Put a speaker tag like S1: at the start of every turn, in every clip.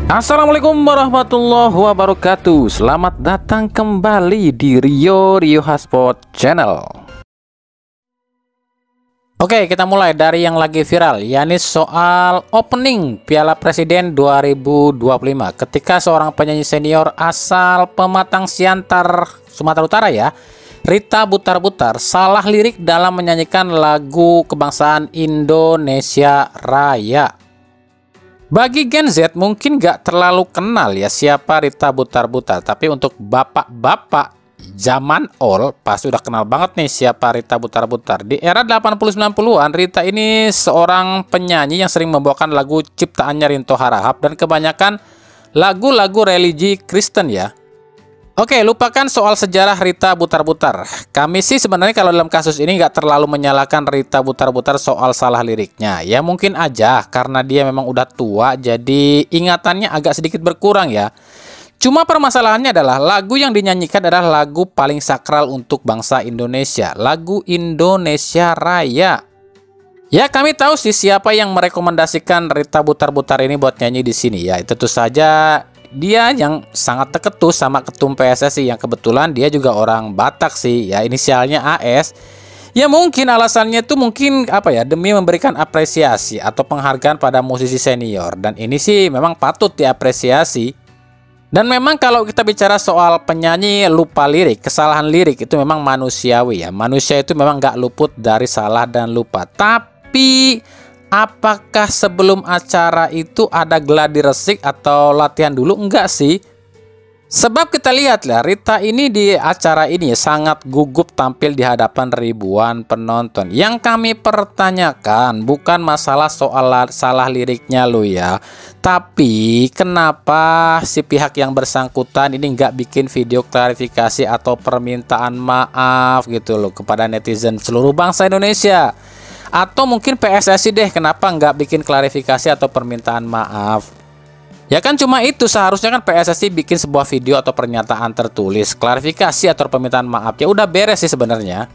S1: Assalamualaikum warahmatullahi wabarakatuh. Selamat datang kembali di Rio Hotspot Channel. Oke, kita mulai dari yang lagi viral, yakni soal opening Piala Presiden 2025 ketika seorang penyanyi senior asal Pematang Siantar, Sumatera Utara ya, Rita Butar-Butar, salah lirik dalam menyanyikan lagu kebangsaan Indonesia Raya. Bagi Gen Z mungkin gak terlalu kenal ya siapa Rita Butar-Butar, tapi untuk bapak-bapak zaman old pasti udah kenal banget nih siapa Rita Butar-Butar. Di era 80-90-an, Rita ini seorang penyanyi yang sering membawakan lagu ciptaannya Rinto Harahap dan kebanyakan lagu-lagu religi Kristen ya. Oke, lupakan soal sejarah Rita Butar-Butar. Kami sih sebenarnya kalau dalam kasus ini nggak terlalu menyalahkan Rita Butar-Butar soal salah liriknya. Ya mungkin aja karena dia memang udah tua, jadi ingatannya agak sedikit berkurang ya. Cuma permasalahannya adalah lagu yang dinyanyikan adalah lagu paling sakral untuk bangsa Indonesia, lagu Indonesia Raya. Ya, kami tahu sih siapa yang merekomendasikan Rita Butar-Butar ini buat nyanyi di sini ya. Tentu saja dia yang sangat terketus sama ketum PSSI yang kebetulan dia juga orang Batak sih ya, inisialnya AS. Ya mungkin alasannya tuh mungkin apa ya, demi memberikan apresiasi atau penghargaan pada musisi senior, dan ini sih memang patut diapresiasi. Dan memang kalau kita bicara soal penyanyi lupa lirik, kesalahan lirik itu memang manusiawi ya. Manusia itu memang nggak luput dari salah dan lupa. Tapi apakah sebelum acara itu ada gladi resik atau latihan dulu? Enggak sih. Sebab kita lihat lah, Rita ini di acara ini sangat gugup tampil di hadapan ribuan penonton. Yang kami pertanyakan bukan masalah soal salah liriknya lo ya, tapi kenapa si pihak yang bersangkutan ini nggak bikin video klarifikasi atau permintaan maaf gitu loh kepada netizen seluruh bangsa Indonesia? Atau mungkin PSSI deh, kenapa nggak bikin klarifikasi atau permintaan maaf? Ya kan cuma itu, seharusnya kan PSSI bikin sebuah video atau pernyataan tertulis, klarifikasi atau permintaan maaf. Ya udah beres sih sebenarnya.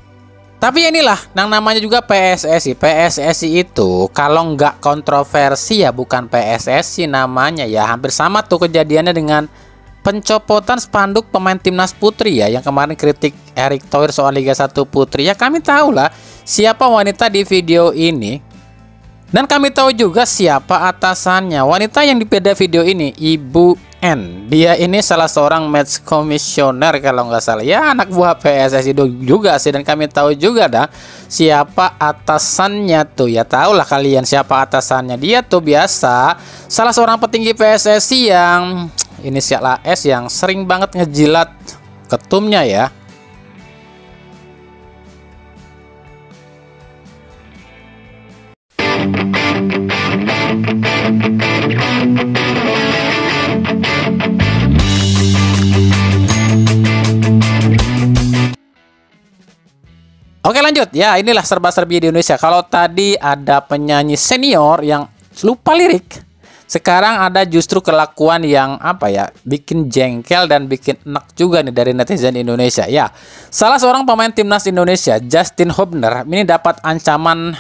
S1: Tapi inilah yang namanya juga PSSI. PSSI itu kalau nggak kontroversi ya bukan PSSI namanya ya. Hampir sama tuh kejadiannya dengan pencopotan spanduk pemain timnas putri ya, yang kemarin kritik Erick Thohir soal Liga 1 Putri. Ya kami tahu lah siapa wanita di video ini. Dan kami tahu juga siapa atasannya. Wanita yang di video ini, Ibu N. Dia ini salah seorang match komisioner kalau nggak salah. Ya anak buah PSSI juga sih. Dan kami tahu juga dah siapa atasannya tuh. Ya tahulah kalian siapa atasannya. Dia tuh biasa salah seorang petinggi PSSI yang inisial AS yang sering banget ngejilat ketumnya ya. Oke lanjut ya, inilah serba-serbi di Indonesia. Kalau tadi ada penyanyi senior yang lupa lirik, sekarang ada justru kelakuan yang apa ya, bikin jengkel dan bikin enak juga nih dari netizen Indonesia ya. Salah seorang pemain timnas Indonesia, Justin Hubner, ini dapat ancaman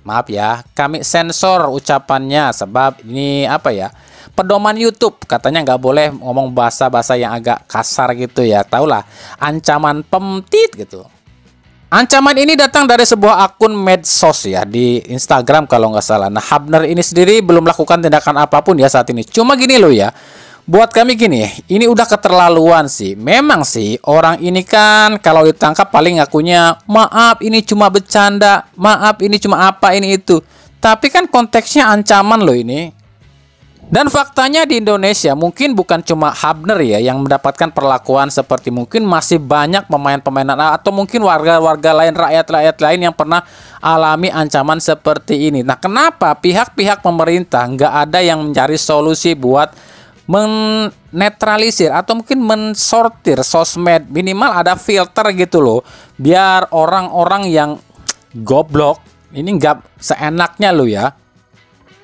S1: maaf ya, kami sensor ucapannya sebab ini apa ya, pedoman YouTube katanya nggak boleh ngomong bahasa-bahasa yang agak kasar gitu ya. Taulah ancaman pemtit gitu. Ancaman ini datang dari sebuah akun medsos ya di Instagram kalau nggak salah. Nah, Hubner ini sendiri belum melakukan tindakan apapun ya saat ini. Cuma gini loh ya, buat kami gini, ini udah keterlaluan sih. Memang sih orang ini kan kalau ditangkap paling ngakunya maaf ini cuma bercanda, maaf ini cuma apa ini itu. Tapi kan konteksnya ancaman loh ini. Dan faktanya di Indonesia mungkin bukan cuma Hubner ya yang mendapatkan perlakuan seperti, mungkin masih banyak pemain-pemain atau mungkin warga-warga lain, rakyat-rakyat lain yang pernah alami ancaman seperti ini. Nah, kenapa pihak-pihak pemerintah nggak ada yang mencari solusi buat menetralisir atau mungkin mensortir sosmed, minimal ada filter gitu loh, biar orang-orang yang goblok ini nggak seenaknya lo ya.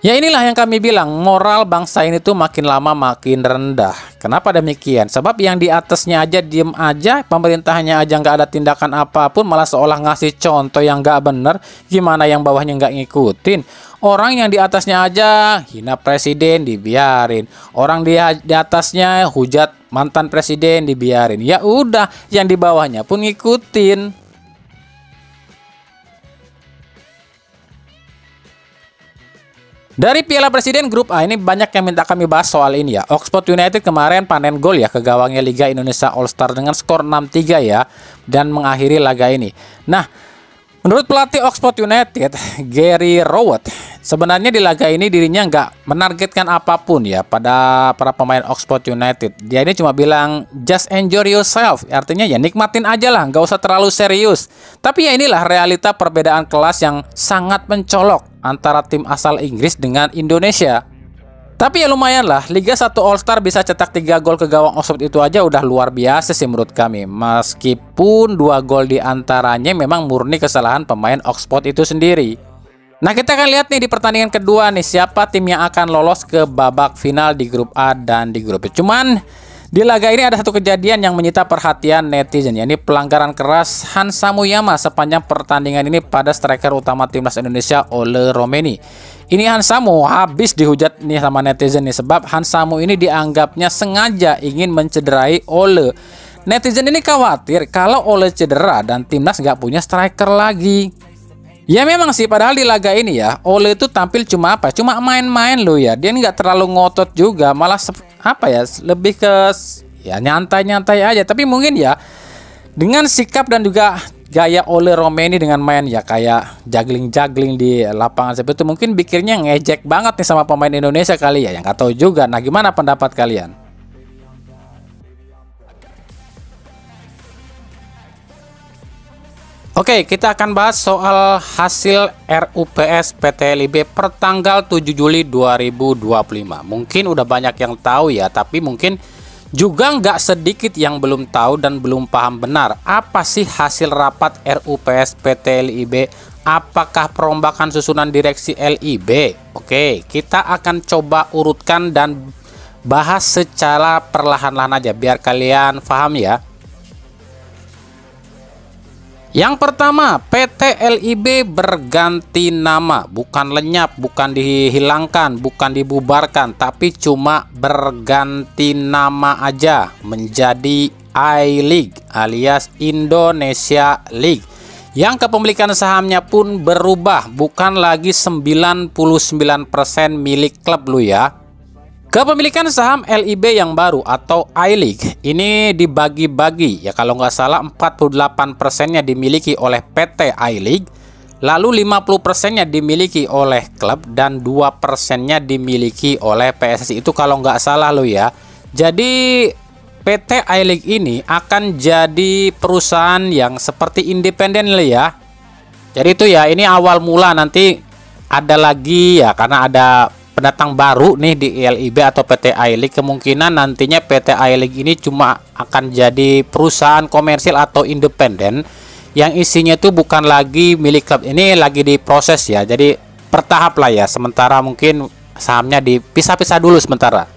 S1: Ya inilah yang kami bilang, moral bangsa ini tuh makin lama makin rendah. Kenapa demikian? Sebab yang di atasnya aja diem aja, pemerintahnya aja nggak ada tindakan apapun, malah seolah ngasih contoh yang nggak bener. Gimana yang bawahnya nggak ngikutin? Orang yang di atasnya aja hina presiden dibiarin. Orang di atasnya hujat mantan presiden dibiarin. Ya udah, yang di bawahnya pun ngikutin. Dari Piala Presiden Grup A ini banyak yang minta kami bahas soal ini ya. Oxford United kemarin panen gol ya ke gawangnya Liga Indonesia All Star dengan skor 6-3 ya, dan mengakhiri laga ini. Nah, menurut pelatih Oxford United, Gary Rowett, sebenarnya di laga ini dirinya nggak menargetkan apapun ya pada para pemain Oxford United. Dia ini cuma bilang, just enjoy yourself. Artinya ya nikmatin aja lah, nggak usah terlalu serius. Tapi ya inilah realita perbedaan kelas yang sangat mencolok antara tim asal Inggris dengan Indonesia. Tapi ya lumayan lah, Liga 1 All Star bisa cetak 3 gol ke gawang Oxford itu aja udah luar biasa sih menurut kami. Meskipun 2 gol diantaranya memang murni kesalahan pemain Oxford itu sendiri. Nah, kita akan lihat nih di pertandingan kedua nih, siapa tim yang akan lolos ke babak final di grup A dan di grup B. Cuman di laga ini ada satu kejadian yang menyita perhatian netizen, yakni pelanggaran keras Hansa Muyama sepanjang pertandingan ini pada striker utama timnas Indonesia Ole Romeni. Ini Hansamu habis dihujat nih sama netizen nih, sebab Hansamu ini dianggapnya sengaja ingin mencederai Ole. Netizen ini khawatir kalau Ole cedera dan timnas nggak punya striker lagi. Ya memang sih, padahal di laga ini ya Ole itu tampil cuma apa? Cuma main-main loh ya. Dia nggak terlalu ngotot juga, malah apa ya, lebih ke ya nyantai-nyantai aja. Tapi mungkin ya dengan sikap dan juga gaya Ole Romeni dengan main ya kayak juggling-juggling di lapangan seperti itu, mungkin pikirnya ngejek banget nih sama pemain Indonesia kali ya. Yang nggak tahu juga. Nah, gimana pendapat kalian? Oke, kita akan bahas soal hasil RUPS PT LIB per tanggal 7 Juli 2025. Mungkin udah banyak yang tahu ya, tapi mungkin juga nggak sedikit yang belum tahu dan belum paham benar apa sih hasil rapat RUPS PT LIB. Apakah perombakan susunan direksi LIB? Oke, kita akan coba urutkan dan bahas secara perlahan-lahan aja biar kalian paham ya. Yang pertama, PT LIB berganti nama, bukan lenyap, bukan dihilangkan, bukan dibubarkan, tapi cuma berganti nama aja menjadi I-League alias Indonesia League. Yang kepemilikan sahamnya pun berubah, bukan lagi 99% milik klub lu ya. Kepemilikan saham LIB yang baru atau I-League ini dibagi-bagi ya, kalau nggak salah 48%-nya dimiliki oleh PT I-League, lalu 50%-nya dimiliki oleh klub dan 2%-nya dimiliki oleh PSSI, itu kalau nggak salah lo ya. Jadi PT I-League ini akan jadi perusahaan yang seperti independen lo ya. Jadi itu ya, ini awal mula, nanti ada lagi ya karena ada pendatang baru nih di LIB atau PT I-League. Kemungkinan nantinya PT I-League ini cuma akan jadi perusahaan komersil atau independen yang isinya itu bukan lagi milik klub. Ini lagi diproses ya, jadi bertahap lah ya. Sementara mungkin sahamnya dipisah-pisah dulu sementara.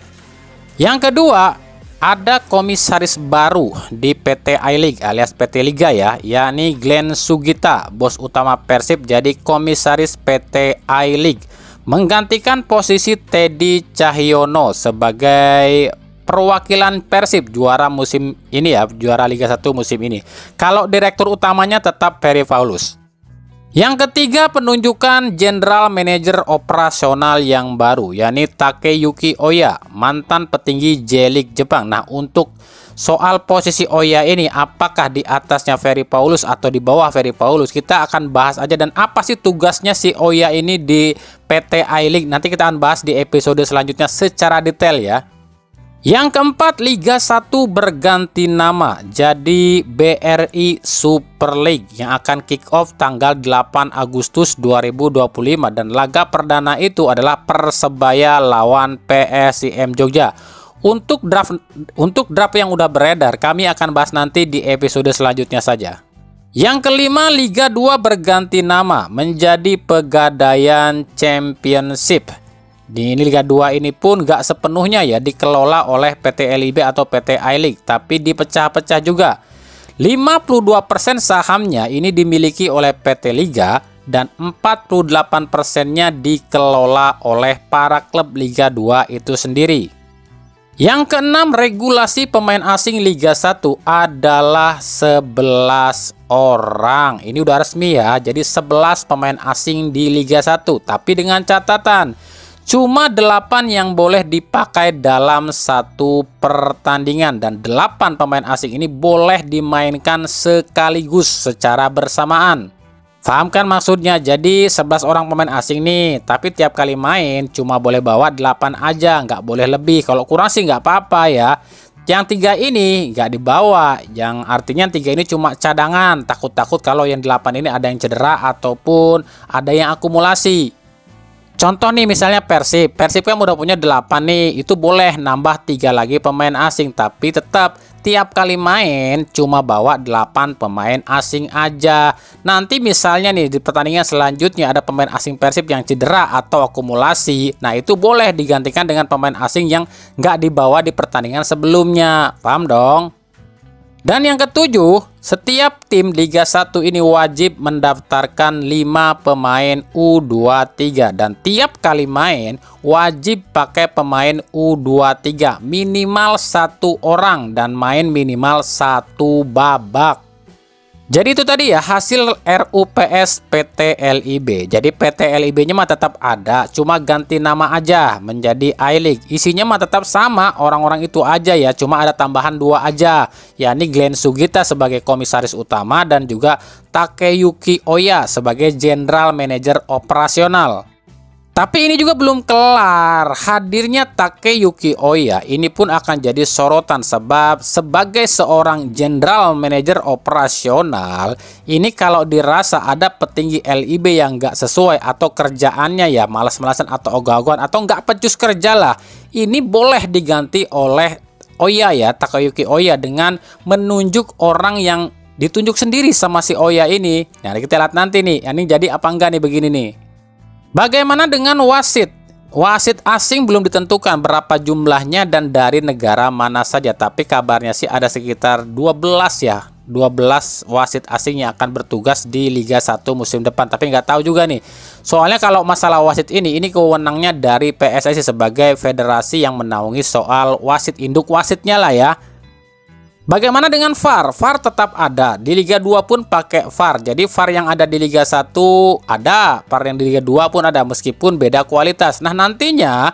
S1: Yang kedua, ada komisaris baru di PT I-League alias PT Liga ya, yakni Glenn Sugita, bos utama Persib, jadi komisaris PT I-League, menggantikan posisi Teddy Cahyono sebagai perwakilan Persib juara musim ini ya, juara Liga 1 musim ini. Kalau direktur utamanya tetap Ferry Paulus. Yang ketiga, penunjukan General Manager Operasional yang baru, yakni Takeyuki Oya, mantan petinggi J-League Jepang. Nah, untuk soal posisi Oya ini, apakah di atasnya Ferry Paulus atau di bawah Ferry Paulus, kita akan bahas aja. Dan apa sih tugasnya si Oya ini di PT I-League, nanti kita akan bahas di episode selanjutnya secara detail ya. Yang keempat, Liga 1 berganti nama jadi BRI Super League yang akan kick off tanggal 8 Agustus 2025 dan laga perdana itu adalah Persebaya lawan PSIM Jogja. Untuk draft yang udah beredar, kami akan bahas nanti di episode selanjutnya saja. Yang kelima, Liga 2 berganti nama menjadi Pegadaian Championship Di ini Liga 2 ini pun nggak sepenuhnya ya dikelola oleh PT LIB atau PT I-League, tapi dipecah-pecah juga. 52% sahamnya ini dimiliki oleh PT Liga dan 48%-nya dikelola oleh para klub Liga 2 itu sendiri. Yang keenam, regulasi pemain asing Liga 1 adalah 11 orang. Ini udah resmi ya, jadi 11 pemain asing di Liga 1. Tapi dengan catatan, cuma 8 yang boleh dipakai dalam satu pertandingan. Dan 8 pemain asing ini boleh dimainkan sekaligus secara bersamaan. Paham kan maksudnya? Jadi 11 orang pemain asing nih, tapi tiap kali main cuma boleh bawa 8 aja, nggak boleh lebih. Kalau kurang sih nggak apa-apa ya. Yang 3 ini nggak dibawa, yang artinya 3 ini cuma cadangan. Takut-takut kalau yang 8 ini ada yang cedera ataupun ada yang akumulasi. Contoh nih misalnya Persib kan udah punya 8 nih, itu boleh nambah 3 lagi pemain asing, tapi tetap tiap kali main cuma bawa 8 pemain asing aja. Nanti misalnya nih di pertandingan selanjutnya ada pemain asing Persib yang cedera atau akumulasi, nah itu boleh digantikan dengan pemain asing yang nggak dibawa di pertandingan sebelumnya. Paham dong? Dan yang ketujuh, setiap tim Liga 1 ini wajib mendaftarkan 5 pemain U23 dan tiap kali main wajib pakai pemain U23 minimal 1 orang dan main minimal 1 babak. Jadi itu tadi ya hasil RUPS PT LIB. Jadi PT LIB-nya mah tetap ada, cuma ganti nama aja menjadi I-League. Isinya mah tetap sama, orang-orang itu aja ya, cuma ada tambahan 2 aja, yakni Glenn Sugita sebagai komisaris utama dan juga Takeyuki Oya sebagai General Manager Operasional. Tapi ini juga belum kelar. Hadirnya Takeyuki Oya ini pun akan jadi sorotan sebab sebagai seorang General Manager Operasional ini kalau dirasa ada petinggi LIB yang nggak sesuai atau kerjaannya ya malas-malasan atau ogah-ogahan atau nggak pecus kerja lah, ini boleh diganti oleh Oya ya, Takeyuki Oya dengan menunjuk orang yang ditunjuk sendiri sama si Oya ini. Nah kita lihat nanti nih, ini jadi apa enggak nih begini nih. Bagaimana dengan wasit? Wasit asing belum ditentukan berapa jumlahnya dan dari negara mana saja, tapi kabarnya sih ada sekitar 12 ya. 12 wasit asing yang akan bertugas di Liga 1 musim depan, tapi nggak tahu juga nih. Soalnya kalau masalah wasit ini kewenangannya dari PSSI sebagai federasi yang menaungi soal wasit, induk wasitnya lah ya. Bagaimana dengan VAR? VAR tetap ada. Di Liga 2 pun pakai VAR. Jadi VAR yang ada di Liga 1 ada, VAR yang di Liga 2 pun ada meskipun beda kualitas. Nah, nantinya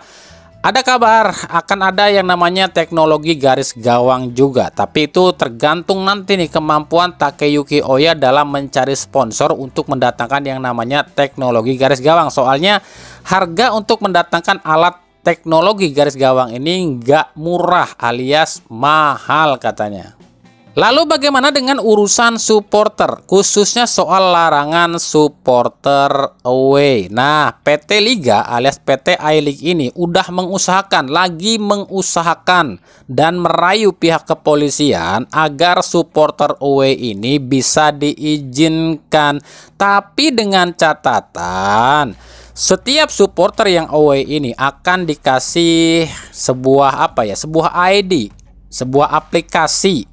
S1: ada kabar akan ada yang namanya teknologi garis gawang juga. Tapi itu tergantung nanti nih kemampuan Takeyuki Oya dalam mencari sponsor untuk mendatangkan yang namanya teknologi garis gawang. Soalnya harga untuk mendatangkan alat teknologi garis gawang ini nggak murah alias mahal katanya. Lalu bagaimana dengan urusan supporter, khususnya soal larangan supporter away. Nah, PT Liga alias PT I-League ini udah lagi mengusahakan dan merayu pihak kepolisian agar supporter away ini bisa diizinkan, tapi dengan catatan setiap supporter yang away ini akan dikasih sebuah sebuah ID, sebuah aplikasi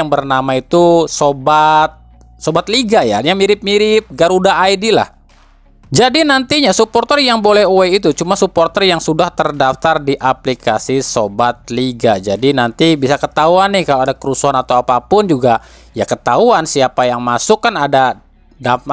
S1: yang bernama itu Sobat Liga ya, yang mirip-mirip Garuda ID lah. Jadi nantinya supporter yang boleh away itu cuma supporter yang sudah terdaftar di aplikasi Sobat Liga. Jadi nanti bisa ketahuan nih kalau ada kerusuhan atau apapun juga ya ketahuan siapa yang masuk, kan ada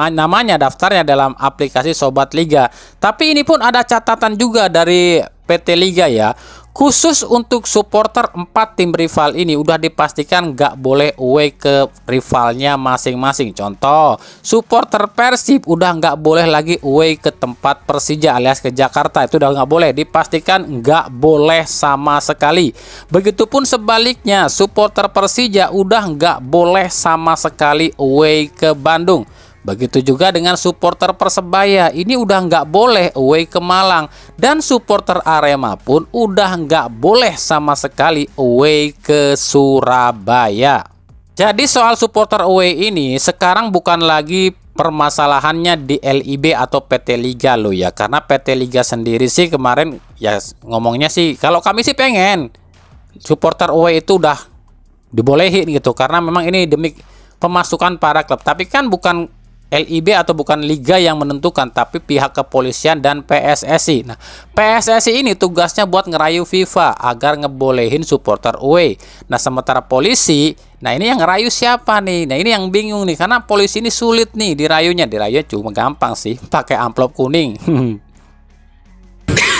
S1: namanya daftarnya dalam aplikasi Sobat Liga. Tapi ini pun ada catatan juga dari PT Liga ya, khusus untuk supporter 4 tim rival ini udah dipastikan nggak boleh away ke rivalnya masing-masing. Contoh, supporter Persib udah nggak boleh lagi away ke tempat Persija alias ke Jakarta, itu udah nggak boleh, dipastikan nggak boleh sama sekali. Begitupun sebaliknya, supporter Persija udah nggak boleh sama sekali away ke Bandung. Begitu juga dengan supporter Persebaya, ini udah nggak boleh away ke Malang. Dan supporter Arema pun udah nggak boleh sama sekali away ke Surabaya. Jadi soal supporter away ini sekarang bukan lagi permasalahannya di LIB atau PT Liga lo ya, karena PT Liga sendiri sih kemarin ya ngomongnya sih kalau kami sih pengen supporter away itu udah dibolehin gitu, karena memang ini demi pemasukan para klub. Tapi kan bukan LIB atau bukan Liga yang menentukan, tapi pihak kepolisian dan PSSI. Nah, PSSI ini tugasnya buat ngerayu FIFA agar ngebolehin supporter away. Nah, sementara polisi, nah ini yang ngerayu siapa nih? Nah, ini yang bingung nih, karena polisi ini sulit nih dirayunya. Dirayunya cuma gampang sih, pakai amplop kuning.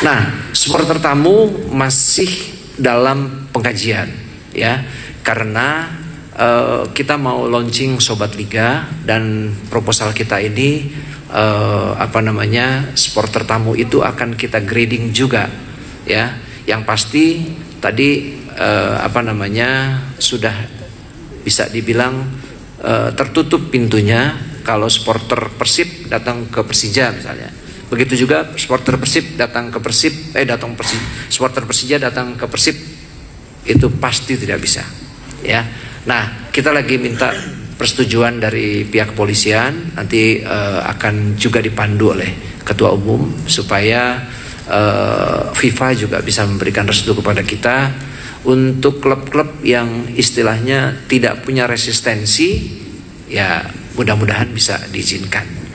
S2: Nah, supporter tamu masih dalam pengkajian ya, karena kita mau launching Sobat Liga, dan proposal kita ini supporter tamu itu akan kita grading juga ya. Yang pasti tadi sudah bisa dibilang tertutup pintunya kalau supporter Persib datang ke Persija misalnya. Begitu juga supporter Persib datang ke supporter Persija datang ke Persib, itu pasti tidak bisa ya. Nah, kita lagi minta persetujuan dari pihak kepolisian, nanti akan juga dipandu oleh Ketua Umum supaya FIFA juga bisa memberikan restu kepada kita untuk klub-klub yang istilahnya tidak punya resistensi, ya mudah-mudahan bisa diizinkan.